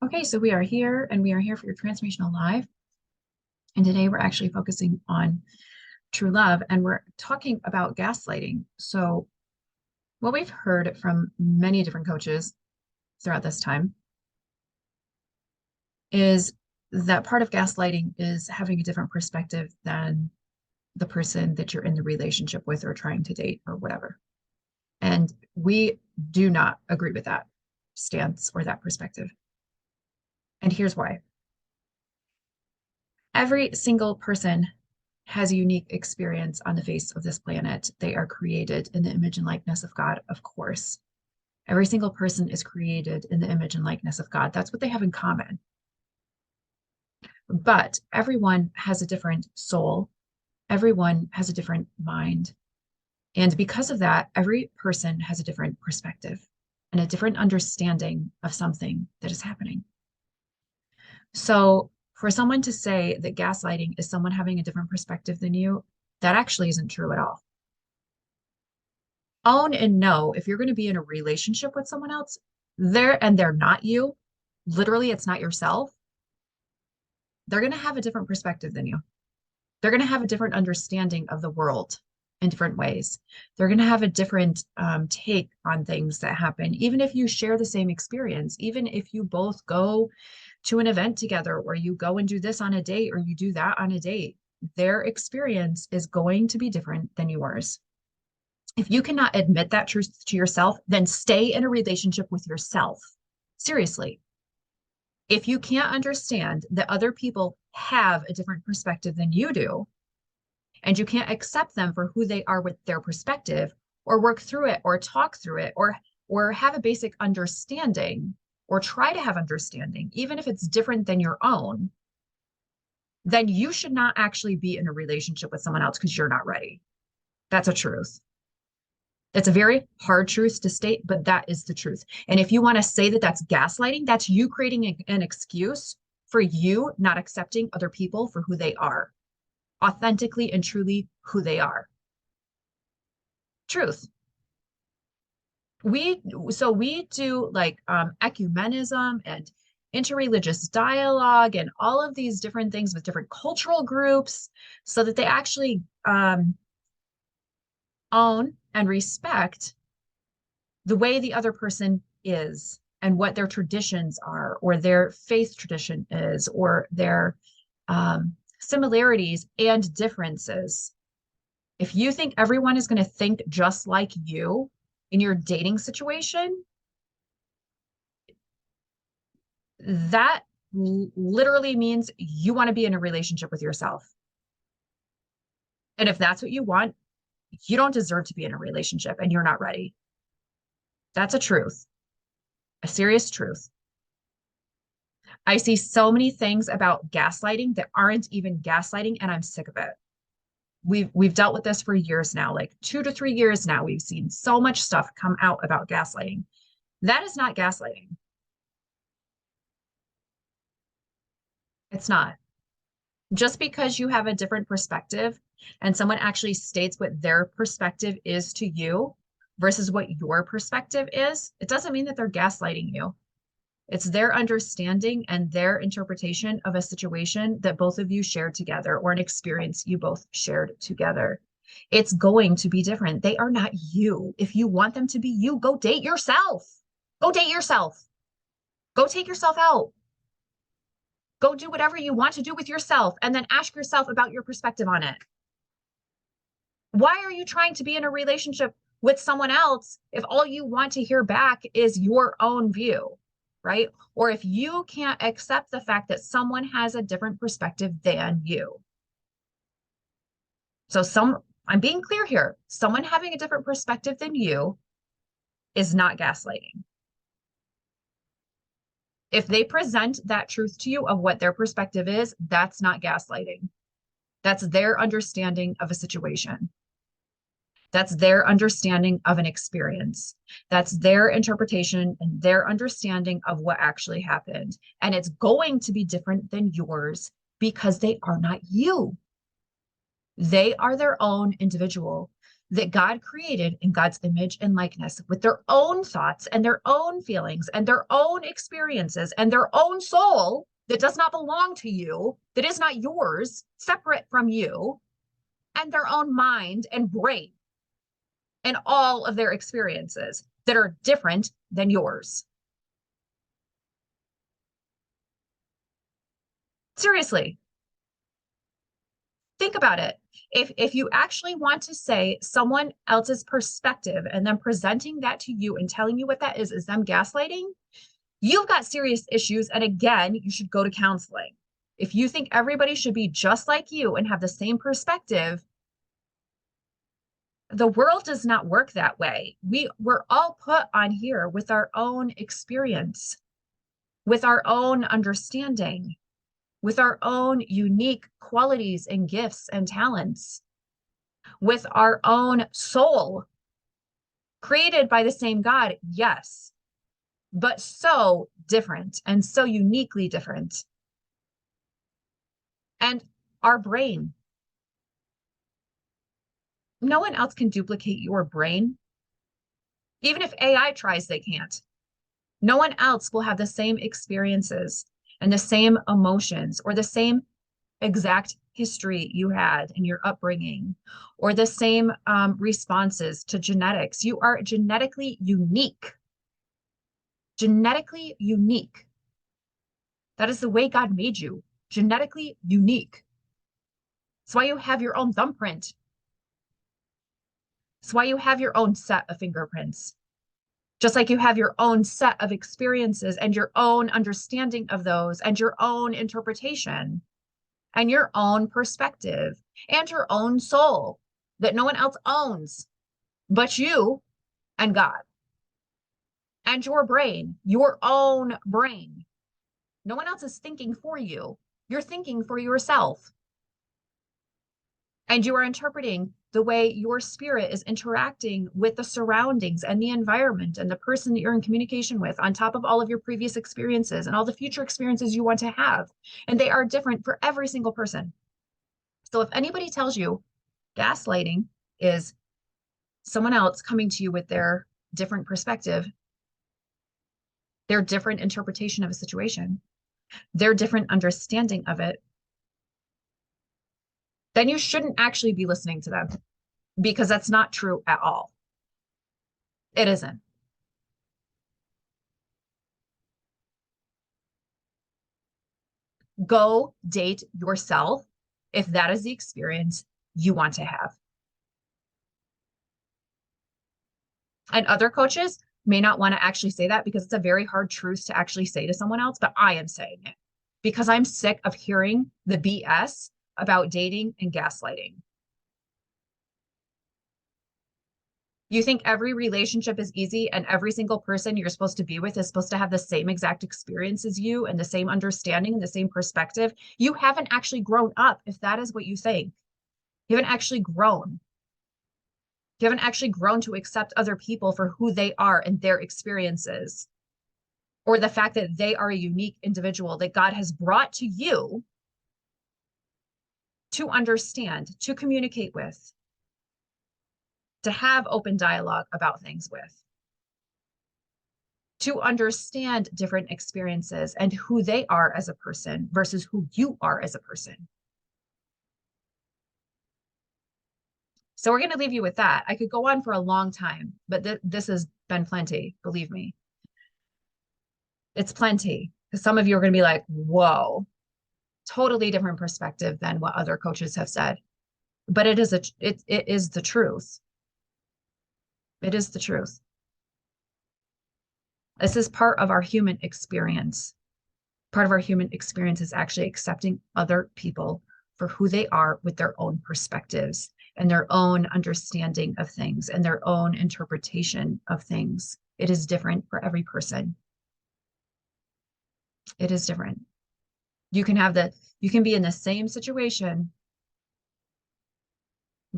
Okay, so we are here and we are here for your Transformational Live. And today we're actually focusing on true love and we're talking about gaslighting. So, what we've heard from many different coaches throughout this time is that part of gaslighting is having a different perspective than the person that you're in the relationship with or trying to date or whatever. And we do not agree with that stance or that perspective. And here's why. Every single person has a unique experience on the face of this planet. They are created in the image and likeness of God, of course. Every single person is created in the image and likeness of God. That's what they have in common. But everyone has a different soul. Everyone has a different mind. And because of that, every person has a different perspective and a different understanding of something that is happening. So for someone to say that gaslighting is someone having a different perspective than you, that actually isn't true at all. Own and know if you're going to be in a relationship with someone else, they're not you, literally, it's not yourself, they're going to have a different perspective than you. They're going to have a different understanding of the world in different ways. They're going to have a different take on things that happen, even if you share the same experience, even if you both go to an event together, or you go and do this on a date, or you do that on a date. Their experience is going to be different than yours. If you cannot admit that truth to yourself, then stay in a relationship with yourself. Seriously. If you can't understand that other people have a different perspective than you do, and you can't accept them for who they are with their perspective, or work through it, or talk through it, or have a basic understanding, or try to have understanding, even if it's different than your own, then you should not actually be in a relationship with someone else because you're not ready. That's a truth. It's a very hard truth to state, but that is the truth. And if you want to say that that's gaslighting, that's you creating an excuse for you not accepting other people for who they are, authentically and truly who they are. Truth. We do like ecumenism and interreligious dialogue and all of these different things with different cultural groups so that they actually own and respect the way the other person is and what their traditions are, or their faith tradition is, or their similarities and differences. If you think everyone is going to think just like you in your dating situation, that literally means you want to be in a relationship with yourself. And if that's what you want, you don't deserve to be in a relationship and you're not ready. That's a truth, a serious truth. I see so many things about gaslighting that aren't even gaslighting, and I'm sick of it. We've dealt with this for years now, like 2 to 3 years now. We've seen so much stuff come out about gaslighting. That is not gaslighting. It's not. Just because you have a different perspective and someone actually states what their perspective is to you versus what your perspective is, it doesn't mean that they're gaslighting you. It's their understanding and their interpretation of a situation that both of you shared together, or an experience you both shared together. It's going to be different. They are not you. If you want them to be you, go date yourself. Go date yourself. Go take yourself out. Go do whatever you want to do with yourself, and then ask yourself about your perspective on it. Why are you trying to be in a relationship with someone else if all you want to hear back is your own view, right? Or if you can't accept the fact that someone has a different perspective than you. So I'm being clear here. Someone having a different perspective than you is not gaslighting. If they present that truth to you of what their perspective is, that's not gaslighting. That's their understanding of a situation. That's their understanding of an experience. That's their interpretation and their understanding of what actually happened. And it's going to be different than yours because they are not you. They are their own individual. that God created in God's image and likeness with their own thoughts and their own feelings and their own experiences and their own soul that does not belong to you, that is not yours, separate from you, and their own mind and brain and all of their experiences that are different than yours. Seriously, think about it. If you actually want to say someone else's perspective and then presenting that to you and telling you what that is them gaslighting, you've got serious issues. And again, you should go to counseling. If you think everybody should be just like you and have the same perspective, the world does not work that way. We're all put on here with our own experience, with our own understanding, with our own unique qualities and gifts and talents, with our own soul, created by the same God, yes, but so different and so uniquely different. And our brain, no one else can duplicate your brain. Even if AI tries, they can't. No one else will have the same experiences and the same emotions or the same exact history you had in your upbringing or the same responses to genetics. You are genetically unique. Genetically unique. That is the way God made you. Genetically unique. That's why you have your own thumbprint. That's why you have your own set of fingerprints. Just like you have your own set of experiences and your own understanding of those and your own interpretation and your own perspective and your own soul that no one else owns but you and God. And your brain, your own brain. No one else is thinking for you. You're thinking for yourself. And you are interpreting the way your spirit is interacting with the surroundings and the environment and the person that you're in communication with, on top of all of your previous experiences and all the future experiences you want to have. And they are different for every single person. So if anybody tells you gaslighting is someone else coming to you with their different perspective, their different interpretation of a situation, their different understanding of it, then you shouldn't actually be listening to them, because that's not true at all. It isn't. Go date yourself if that is the experience you want to have. And other coaches may not want to actually say that because it's a very hard truth to actually say to someone else, but I am saying it because I'm sick of hearing the BS about dating and gaslighting. You think every relationship is easy and every single person you're supposed to be with is supposed to have the same exact experience as you and the same understanding and the same perspective? You haven't actually grown up if that is what you think. You haven't actually grown. You haven't actually grown to accept other people for who they are and their experiences, or the fact that they are a unique individual that God has brought to you to understand, to communicate with, to have open dialogue about things with, to understand different experiences and who they are as a person versus who you are as a person. So we're going to leave you with that. I could go on for a long time, but this has been plenty, believe me. It's plenty. Because some of you are going to be like, whoa, totally different perspective than what other coaches have said. But it is the truth. It is the truth. This is part of our human experience. Part of our human experience is actually accepting other people for who they are with their own perspectives and their own understanding of things and their own interpretation of things. It is different for every person. It is different. You can be in the same situation,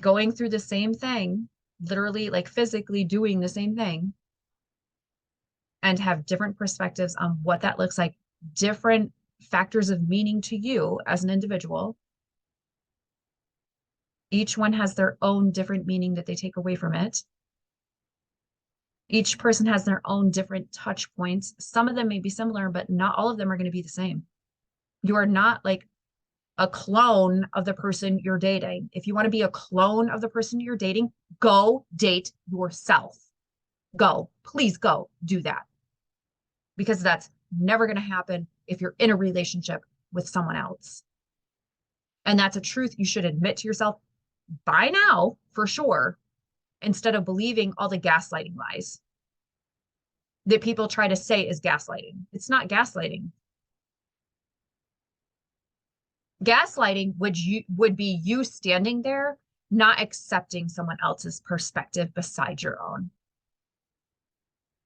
going through the same thing, literally like physically doing the same thing, and have different perspectives on what that looks like, different factors of meaning to you as an individual. Each one has their own different meaning that they take away from it. Each person has their own different touch points. Some of them may be similar, but not all of them are going to be the same. You are not like a clone of the person you're dating. If you want to be a clone of the person you're dating, go date yourself. Go, please go do that. Because that's never going to happen if you're in a relationship with someone else. And that's a truth you should admit to yourself by now, for sure, instead of believing all the gaslighting lies that people try to say is gaslighting. It's not gaslighting. Gaslighting would be you standing there, not accepting someone else's perspective beside your own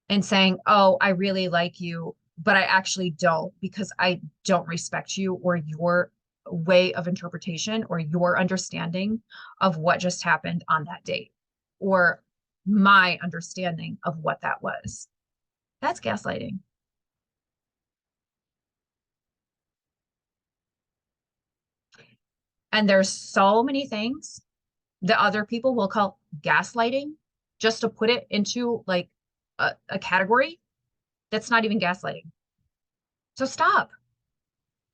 and saying, oh, I really like you, but I actually don't because I don't respect you or your way of interpretation or your understanding of what just happened on that date or my understanding of what that was. That's gaslighting. And there's so many things that other people will call gaslighting just to put it into like a category that's not even gaslighting. So stop,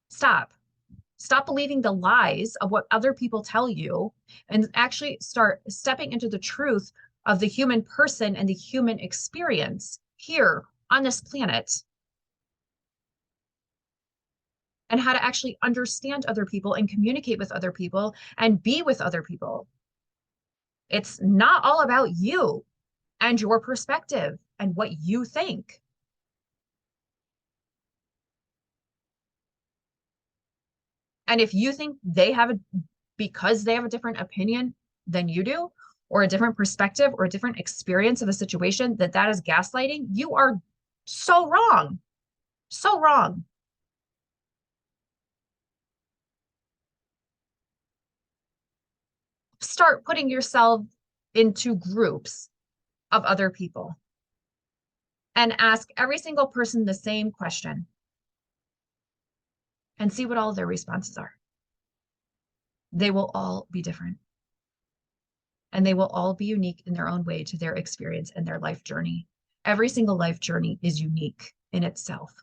stop believing the lies of what other people tell you and actually start stepping into the truth of the human person and the human experience here on this planet and how to actually understand other people and communicate with other people and be with other people. It's not all about you and your perspective and what you think. And if you think because they have a different opinion than you do, or a different perspective or a different experience of a situation, that is gaslighting, you are so wrong. So wrong. Start putting yourself into groups of other people and ask every single person the same question and see what all of their responses are. They will all be different. And they will all be unique in their own way to their experience and their life journey. Every single life journey is unique in itself.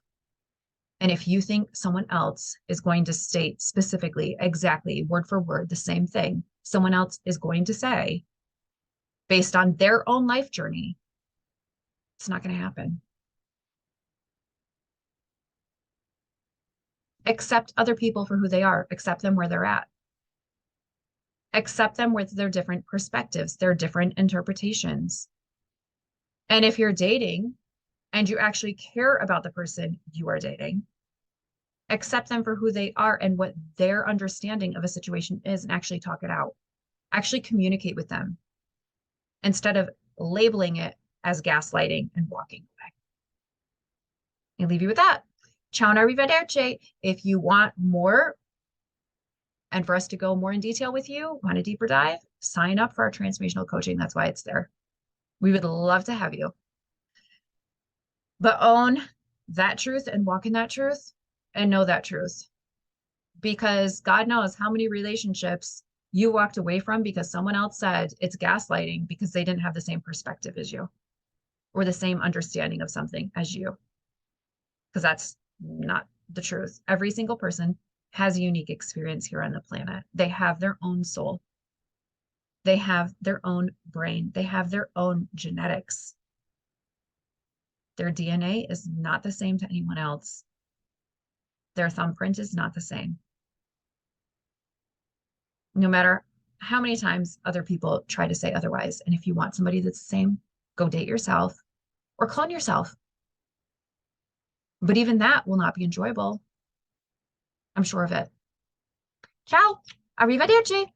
And if you think someone else is going to state specifically, exactly, word for word, the same thing someone else is going to say based on their own life journey, it's not going to happen. Accept other people for who they are. Accept them where they're at. Accept them with their different perspectives, their different interpretations. And if you're dating and you actually care about the person you are dating, accept them for who they are and what their understanding of a situation is and actually talk it out. Actually communicate with them instead of labeling it as gaslighting and walking away. I leave you with that. Ciao and arrivederci. If you want more and for us to go more in detail with you, want a deeper dive, sign up for our transformational coaching. That's why it's there. We would love to have you. But own that truth and walk in that truth and know that truth. Because God knows how many relationships you walked away from because someone else said it's gaslighting because they didn't have the same perspective as you or the same understanding of something as you. Because that's not the truth. Every single person has a unique experience here on the planet. They have their own soul. They have their own brain. They have their own genetics. Their DNA is not the same to anyone else. Their thumbprint is not the same. No matter how many times other people try to say otherwise. And if you want somebody that's the same, go date yourself or clone yourself. But even that will not be enjoyable. I'm sure of it. Ciao. Arrivederci.